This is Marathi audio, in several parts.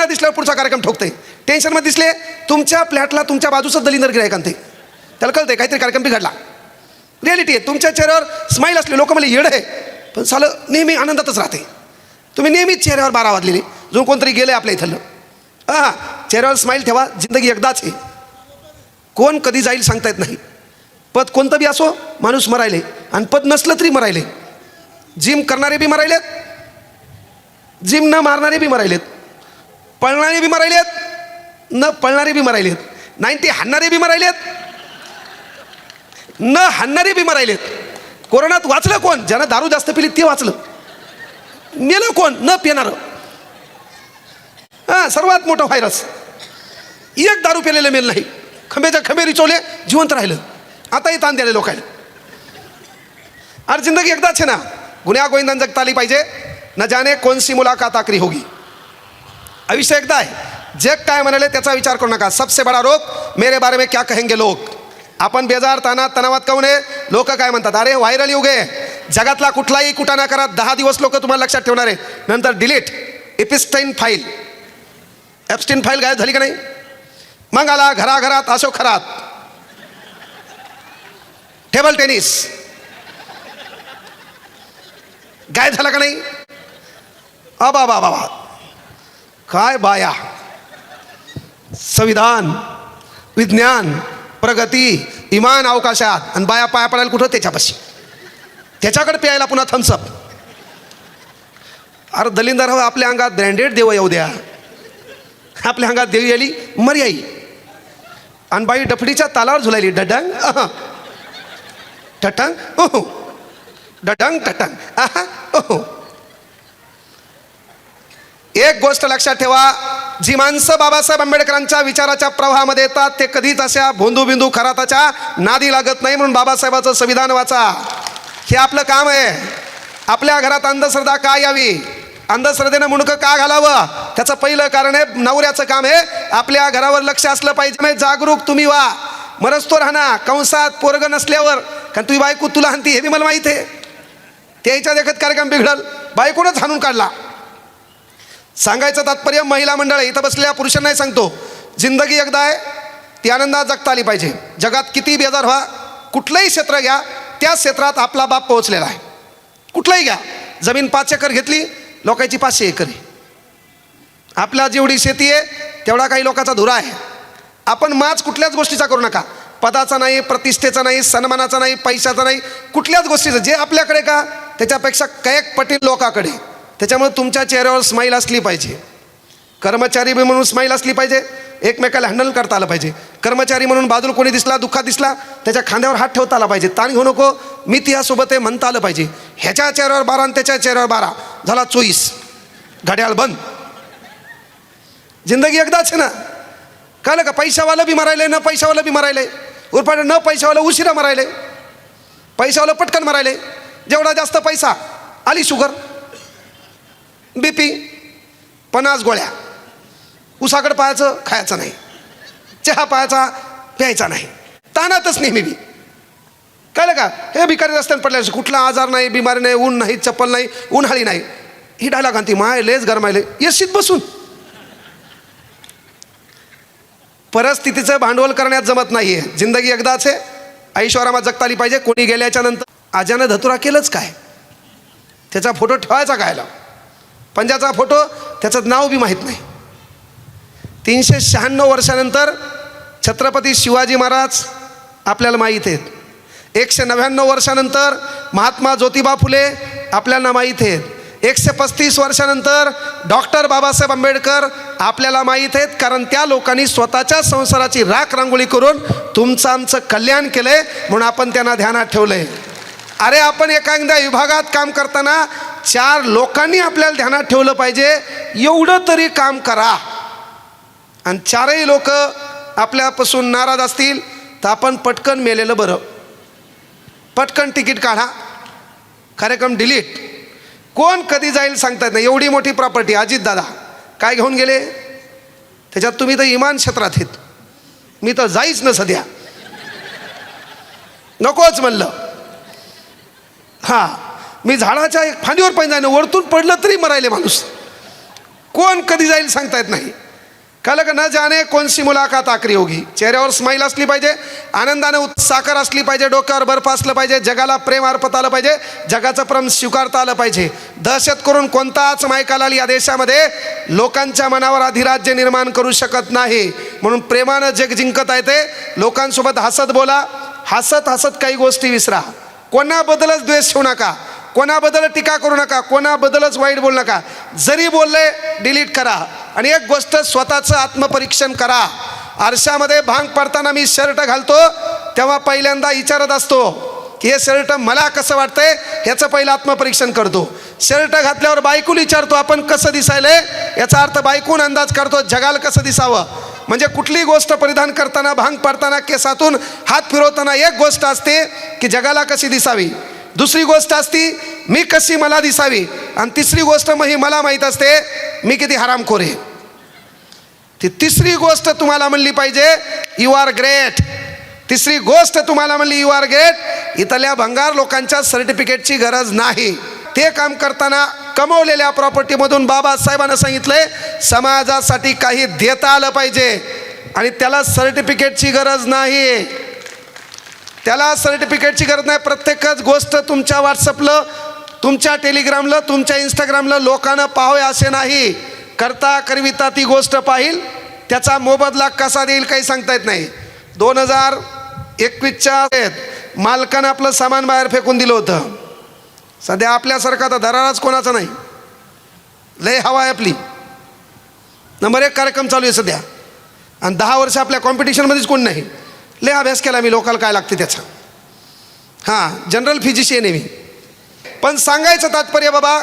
चांगला दिसल्यावर पुढचा कार्यक्रम ठोकते. टेन्शनमध्ये दिसले तुमच्या फ्लॅटला तुमच्या बाजूचं दलिंदर गिरायक आणते. त्याला कळते काहीतरी कार्यक्रम बिघडला. रिॲलिटी आहे. तुमच्या चेहऱ्यावर स्माईल असले लोक मला येड आहे, पण सालं नेहमी आनंदातच राहते. तुम्ही नेहमीच चेहऱ्यावर 12 वाजलेले. जो कोणतरी गेलं आपल्या इथलं, हां चेहऱ्यावर स्माईल ठेवा. जिंदगी एकदाच आहे. कोण कधी जाईल सांगता येत नाही. पद कोणतं बी असो, माणूस मरायले. आणि पद नसलं तरी मरायले. जिम करणारे बी मरायलेत, जिम न मारणारे बी मरायलेत, पळणारे बी मरायलेत, न पळणारे बी मरायलेत, 90 हाणणारे बी मरायलेत, न हाणणारे बी मरायलेत. कोरोनात वाचलं कोण? ज्यानं दारू जास्त पिली ते वाचलं. मेलं कोण? न पिणारं. हां सर्वात मोठा व्हायरस. एक दारू पिलेलं मेल नाही. खंबेच्या खंबे रिचवले, जिवंत राहिलं. आताही ताण द्याले लोकांना. अरे जिंदगी एकदाच आहे ना. गुन्ह्या गोविंदान जगता आली पाहिजे. न जाने कौन सी मुलाकात आखरी होगी. आयुष्य एकदा आहे. जग काय म्हणाले त्याचा विचार करू नका. सबसे बडा रोग मेरे बारे में क्या कहेंगे लोग. आपण बेजार तानात तणावात काहून आहे? लोक काय म्हणतात? अरे व्हायरल युग आहे. जगातला कुठलाही कुटाणा करा, 10 दिवस लोक तुम्हाला लक्षात ठेवणार आहे. नंतर डिलीट. एपिस्टाईन फाईल, एप्स्टीन फाईल गायब झाली का नाही? मग आला घराघरात असो खरात, टेबल टेनिस गायब झाला का नाही? अबा बाबा काय बाया. संविधान, विज्ञान, प्रगती, इमान अवकाशात, आणि बाया पाया पडायला कुठं? त्याच्यापाशी. त्याच्याकडे प्यायला पुन्हा थम्सअप. अरे दलिंदर हवं आपल्या अंगात ब्रँडेड देव येऊ द्या. आपल्या अंगात देवी आली मर्याई, आणि बाई डफडीच्या तालावर झुलायली. डडंग टटंग ओहो, डडंग टटंग आहा ओहो. एक गोष्ट लक्षात ठेवा, जी माणसं बाबासाहेब आंबेडकरांच्या विचाराच्या प्रवाहामध्ये येतात ते कधीच अशा भोंदू बिंदू खराताच्या नादी लागत नाही. म्हणून बाबासाहेबाचं संविधान वाचा. हे आपलं काम आहे. आपल्या घरात अंधश्रद्धा का यावी, अंधश्रद्धेनं मुंडकं का घालावं, त्याचं पहिलं कारण आहे नवऱ्याचं काम आहे. आपल्या घरावर लक्ष असलं पाहिजे. जागरूक तुम्ही व्हा. मरस्तो राहणार कंसात पोरग नसल्यावर, कारण तुझी बायको तुला हाणती हे बी मला माहीत आहे. त्याच्या देखत कार्यक्रम बिघडल, बायकोनंच हाणून काढला. सांगायचं तात्पर्य महिला मंडळ इथं बसलेल्या पुरुषांनाही सांगतो, जिंदगी एकदा आहे, ती आनंदात जगता आली पाहिजे. जगात किती बेजार व्हा, कुठलंही क्षेत्र घ्या, त्या क्षेत्रात आपला बाप पोहोचलेला आहे. कुठलंही घ्या. जमीन 5 एकर घेतली, लोकांची 500 एकर आहे. आपल्या जेवढी शेती आहे तेवढा काही लोकांचा धुरा आहे. आपण माच कुठल्याच गोष्टीचा करू नका. पदाचा नाही, प्रतिष्ठेचा नाही, सन्मानाचा नाही, पैशाचा नाही, कुठल्याच गोष्टीचं. जे आपल्याकडे का त्याच्यापेक्षा कैक पटील लोकांकडे. त्याच्यामुळे तुमच्या चेहऱ्यावर स्माईल असली पाहिजे. कर्मचारी बी म्हणून स्माईल असली पाहिजे. एकमेकाला हँडल करता आलं पाहिजे. कर्मचारी म्हणून बाजूला कोणी दिसला, दुःखात दिसला, त्याच्या खांद्यावर हात ठेवता आला पाहिजे. ताण घेऊ नको, मी तिच्यासोबत आहे म्हणता आलं पाहिजे. ह्याच्या चेहऱ्यावर 12 आणि त्याच्या चेहऱ्यावर 12 झाला 24. घड्याळ बंद. जिंदगी एकदाच आहे ना. कळलं का? पैशावाला बी मरायले, न पैशावाला बी मरायले. उरपाट न पैशावाला उशिरा मरायले, पैशावाला पटकन मरायले. जेवढा जास्त पैसा, आली शुगर, BP, 50 गोळ्या. उसाकडे पाहायचं, खायचं नाही. चहा पाहायचा, प्यायचा नाही. तानातच नेहमी बी. कळलं का? हे भिकारी रस्त्यात पडले, कुठला आजार नाही, बिमारी नाही, ऊन नाही, चप्पल नाही, उन्हाळी नाही. ही डायलॉग आणती माय लेच गरमायले येशीत बसून. परिस्थितीचं भांडवल करण्यात जमत नाहीये. जिंदगी एकदाच आहे. ऐश्वर्यात जगता आली पाहिजे. कोणी गेल्याच्या नंतर आजानं धतुरा केलंच काय, त्याचा फोटो ठेवायचा कायला? पंजाचा फोटो, त्याचं नाव बी माहीत नाही. 396 वर्षानंतर छत्रपती शिवाजी महाराज आपल्याला माहीत आहेत. 199 वर्षानंतर महात्मा ज्योतिबा फुले आपल्याला माहीत आहेत. 135 वर्षानंतर डॉक्टर बाबासाहेब आंबेडकर आपल्याला माहीत आहेत. कारण त्या लोकांनी स्वतःच्या संसाराची राख रांगोळी करून तुमचं आमचं कल्याण केलंय, म्हणून आपण त्यांना ध्यानात ठेवलंय. अरे आपण एखाद्या विभागात काम करताना 4 लोकांनी आपल्याला ध्यानात ठेवलं पाहिजे. एवढं तरी काम करा. आणि 4ही लोक आपल्यापासून नाराज असतील तर आपण पटकन मेलेलं बरं. पटकन तिकीट काढा, कार्यक्रम डिलीट. कोण कधी जाईल सांगता येत नाही. एवढी मोठी प्रॉपर्टी अजितदादा काय घेऊन गेले, त्याच्यात तुम्ही तर इमान क्षेत्रात आहेत. मी तर जाईच ना सध्या, नकोच म्हणलं. हां मी झाडाच्या एक फांदीवर पण जाईन, वरतून पडलं तरी मरायले माणूस. कोण कधी जाईल सांगता येत नाही. कल का न जाने कोणसी मुलाकात आखरी होगी. चेहऱ्यावर स्माईल असली पाहिजे, आनंदाने साखर असली पाहिजे, डोक्यावर बर्फ असलं पाहिजे, जगाला प्रेम अर्पत आलं पाहिजे, जगाचं प्रेम स्वीकारता आलं पाहिजे. दहशत करून कोणताच मायकालाल या देशामध्ये लोकांच्या मनावर अधिराज्य निर्माण करू शकत नाही. म्हणून प्रेमानं जग जिंकता येते. लोकांसोबत हसत बोला, हसत हसत काही गोष्टी विसरा. कोणाबद्दलच द्वेष ठेवू नका, कोणाबद्दल टीका करू नका, कोणाबद्दलच वाईट बोलू नका. जरी बोलले डिलीट करा. आणि एक गोष्ट स्वतःचं आत्मपरीक्षण करा. आरशामध्ये भांग पडताना मी शर्ट घालतो तेव्हा पहिल्यांदा विचारत असतो की हे शर्ट मला कसं वाटतंय, ह्याचं पहिलं आत्मपरीक्षण करतो. शर्ट घातल्यावर बायकून विचारतो आपण कसं दिसायलंय, याचा अर्थ बायकून अंदाज करतो जगाला कसं दिसावं. म्हणजे कुठली गोष्ट परिधान करताना, भांग पडताना, केसातून हात फिरवताना एक गोष्ट असते की जगाला कशी दिसावी, दुसरी गोष्ट असती मी कशी मला दिसावी, आणि तिसरी गोष्ट मग ही मला माहीत असते मी किती हरामखोर आहे. ती तिसरी गोष्ट तुम्हाला म्हणली पाहिजे यू आर ग्रेट. तिसरी गोष्ट तुम्हाला म्हणली यू आर ग्रेट. इथल्या भंगार लोकांच्या सर्टिफिकेटची गरज नाही. ते काम करताना कमवलेल्या प्रॉपर्टीमधून बाबासाहेबांना सांगितलंय समाजासाठी काही देता आलं पाहिजे, आणि त्याला सर्टिफिकेटची गरज नाही. त्याला सर्टिफिकेटची गरज नाही. प्रत्येकच गोष्ट तुमच्या व्हॉट्सअपला, तुमच्या टेलिग्रामला, तुमच्या इंस्टाग्रामला लोकांना पाहावे असे नाही. करता करविता ती गोष्ट पाहिल, त्याचा मोबदला कसा देईल काही सांगता येत नाही. 2021च्या मालकानं आपलं सामान बाहेर फेकून दिलं होतं. सध्या आपल्यासारखा तर दराराच कोणाचा नाही, लय हवा आहे आपली. नंबर 1 कार्यक्रम चालू आहे सध्या, आणि 10 वर्ष आपल्या कॉम्पिटिशनमध्येच कोण नाही. लय अभ्यास केला मी लोकाला काय लागते त्याचा. हां, जनरल फिजिशियन आहे मी. पण सांगायचं तात्पर्य बाबा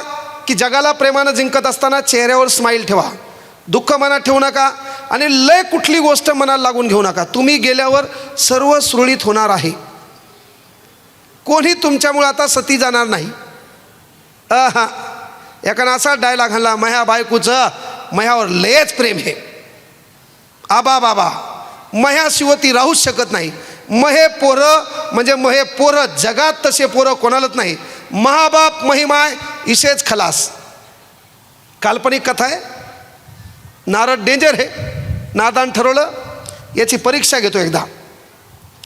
की जगाला प्रेमानं जिंकत असताना चेहऱ्यावर स्माईल ठेवा, दुःख मनात ठेवू नका, आणि लय कुठली गोष्ट मनाला लागून घेऊ नका. तुम्ही गेल्यावर सर्व सुरळीत होणार आहे. कोणी तुमच्यामुळे आता सती जाणार नाही. एकानं असा डायलॉग घालला, मह्या बायकोचं मह्यावर लयच प्रेम आहे. आबा बाबा, मह्या शिवती राहूच शकत नाही. महे पोरं म्हणजे महे पोरं, जगात तसे पोरं कोणालाच नाही. महाबाप महिमाय इशेच खलास. काल्पनिक कथा आहे. नारद डेंजर आहे, नादान ठरवलं याची परीक्षा घेतो एकदा.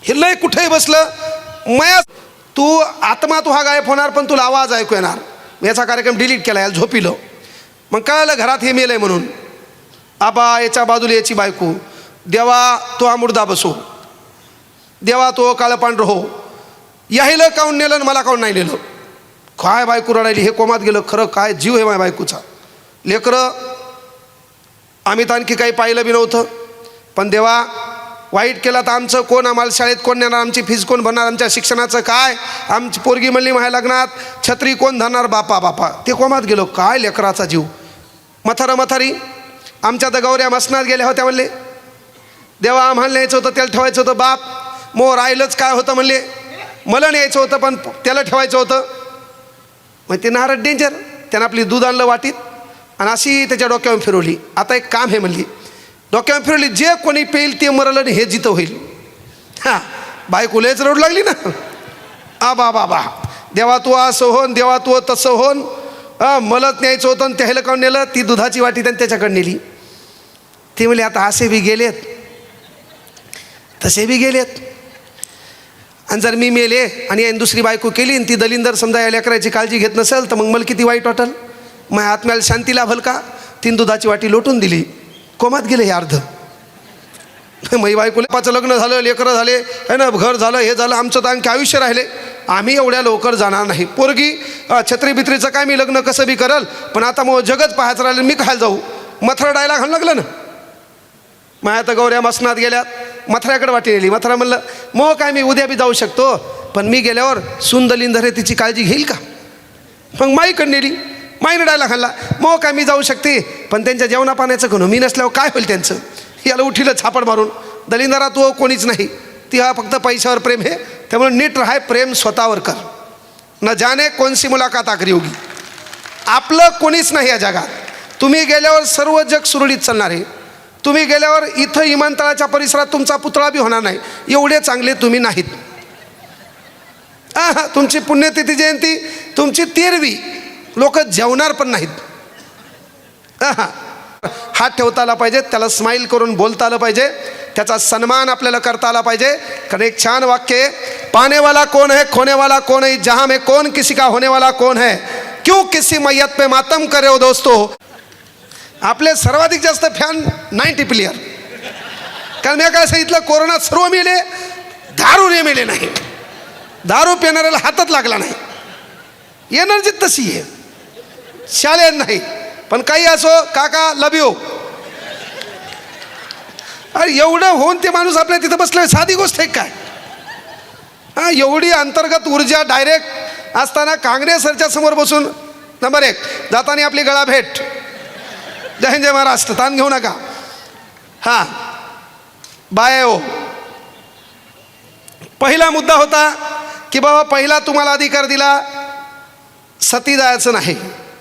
हे लय कुठेही बसलं, मया तू आत्मा तू हा गायब होणार, पण तुला आवाज ऐकू येणार. याचा कार्यक्रम डिलीट केला, याला झोपिलो. मग कळलं घरात हे मेलंय म्हणून. आबा याच्या बाजूला याची बायको, देवा तो हा मुर्दा बसो, देवा तो काळं पांढरं हो, याहीला काऊन नेलं मला काऊन नाही नेलं. काय बायको रडायली, हे कोमात गेलं. खरं काय जीव आहे माझ्या बायकोचा. लेकरं आम्ही तर आणखी काही पाहिलं बी नव्हतं, पण देवा वाईट केला तर आमचं कोण, आम्हाला शाळेत कोण नेणार, आमची फीज कोण भरणार, आमच्या शिक्षणाचं काय, आमची पोरगी म्हणली माझ्या लग्नात छत्री कोण धरणार, बापा बापा. ते कोमात गेलो. काय लेकराचा जीव. म्हातारी आमच्या तर गौऱ्या मसनात गेल्या होत्या. म्हणले देवा आम्हाला न्यायचं होतं, त्याला ठेवायचं होतं. बाप मग राहिलंच काय होतं म्हणले, मला न्यायचं होतं पण त्याला ठेवायचं होतं. मग ते नारद डेंजर, त्यानं आपली दूध आणलं वाटीत आणि अशी त्याच्या डोक्यावर फिरवली. आता एक काम आहे म्हणली, डोक्यावर फिरवली, जे कोणी पेईल ते मरलं आणि हे जिथं होईल. हां, बायको लयच रडू लागली ना. आबा बाबा, देवा तू असं होन, देवा तू तसं होन, मलाच न्यायचं होतं आणि त्याला काऊन नेलं. ती दुधाची वाटी त्यांनी त्याच्याकडे नेली. ते म्हणले आता असे बी गेलेत तसे बी गेलेत, आणि जर मी मेले आणि याने दुसरी बायको केली आणि ती दलिंदर समजा या लेकराची काळजी घेत नसेल तर मग मला किती वाईट वाटेल. माझ्या आत्म्याला शांती लाभल का. 3 दुधाची वाटी लोटून दिली. कोमात गेले हे अर्ध. मै बायकोपाचं लग्न झालं, लेकरं झाले है ना, घर झालं, हे झालं, आमचं तर आणखी आयुष्य राहिले. आम्ही एवढ्या लवकर जाणार नाही. पोरगी छत्री बित्रीचं काय मी लग्न कसं बी करल, पण आता मग जगच पाहायचं राहिलं, मी खायला जाऊ. मथरा डायला घालून लागलं ना. माया तर गौऱ्या मसनात गेल्यात, मथऱ्याकडे वाटी नेली. मथरा म्हणलं मग काय मी उद्या बी जाऊ शकतो, पण मी गेल्यावर सुंदलिंदर हे तिची काळजी घेईल का. मग माईकडे नेली. माईनं डायला घालला, मग काय मी जाऊ शकते, पण त्यांच्या जेवणा पाण्याचं करू मी नसल्यावर काय होईल त्यांचं. याला उठीलं छापड मारून. दलिंदरा तो कोणीच नाही, ती हा फक्त पैशावर प्रेम आहे, त्यामुळे नीट राहाय, प्रेम स्वतःवर कर. न जाने कोणसी मुलाकात आखरी होगी. आपलं कोणीच नाही या जगात. तुम्ही गेल्यावर सर्व जग सुरळीत चालणार आहे. तुम्ही गेल्यावर इथं विमानतळाच्या परिसरात तुमचा पुतळा बी होणार नाही. एवढे चांगले तुम्ही नाहीत. तुमची पुण्यतिथी जयंती तुमची 13वी, लोक जेवणार पण नाहीत. हात ठेवता आला पाहिजे, त्याला स्माईल करून बोलता आलं पाहिजे, त्याचा सन्मान आपल्याला करता आला पाहिजे. कारण एक छान वाक्य आहे, पाने वाला कौन है खोने वाला कौन है, जहां में कौन किसी का होने वाला कौन है, क्यों किसी मैयत पे मातम करे हो दोस्तों. आपले सर्वाधिक जास्त फॅन 90 प्लेयर. कारण मी काय सांगितलं, कोरोनात सर्व मेले, दारू ने मेले नाही. दारू पिणाऱ्याला हातात लागला नाही. एनर्जी तशी आहे, शालेय नाही. पण काही असो, काका लव यू. अरे एवढं होऊन ते माणूस आपल्या तिथं बसलं, साधी गोष्ट आहे काय. हां, एवढी अंतर्गत ऊर्जा डायरेक्ट असताना काँग्रेसच्या समोर बसून, नंबर 1 जाताना आपली गळा भेट, जय हिंद जय महाराष्ट्र, ताण घेऊ नका. हां, बाय हो. पहिला मुद्दा होता की बाबा, पहिला तुम्हाला अधिकार दिला सती जायचं नाही.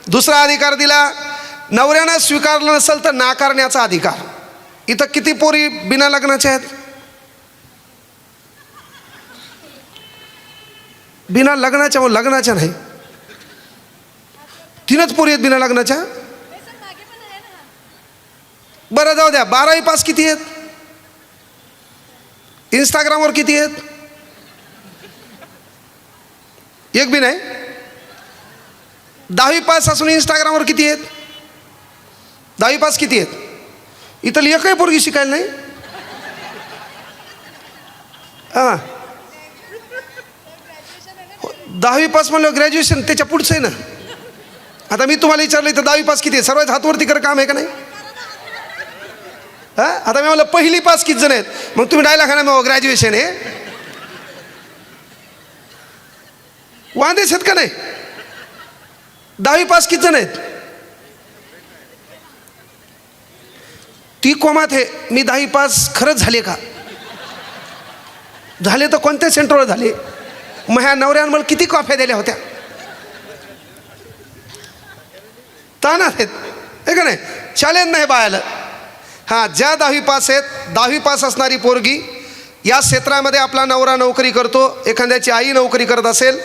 दुसरा अधिकार दिला, नवऱ्यानं स्वीकारलं नसेल तर नाकारण्याचा अधिकार. इथं किती पोरी बिना लग्नाच्या आहेत? बिना लग्नाच्या, लग्नाच्या नाही, 3च पोरी आहेत बिना लग्नाच्या. बरं जाऊ द्या, 12वी पास किती आहेत? इंस्टाग्रामवर किती आहेत? एक बी नाही. 10वी पास असून इंस्टाग्रामवर किती आहेत? 10वी पास किती आहेत? इथं एकही पोरगी शिकायला नाही. हां, 10वी पास म्हणलं ग्रॅज्युएशन, त्याच्या पुढचं आहे ना. आता मी तुम्हाला विचारलं इथं 10वी पास किती आहे? सर्वात हातवरती कर काम आहे का नाही? हां, आता मी म्हणलं पहिली पास किती जण आहेत? मग तुम्ही डायला खाना मग ग्रॅज्युएशन आहे. वांदेच आहेत का नाही? 10वी पास किती जण आहेत? ती कोमात आहे. मी 10वी पास खरंच झाले का? झाले तर कोणत्या सेंटरवर झाले? मग ह्या नवऱ्यानं मला किती कॉफ्या दिल्या होत्या? तानात आहेत हे का नाही? शालेय नाही बाळाला. हां, ज्या 10वी पास आहेत, 10वी पास असणारी पोरगी या क्षेत्रामध्ये आपला नवरा नोकरी करतो, एखाद्याची आई नोकरी करत असेल,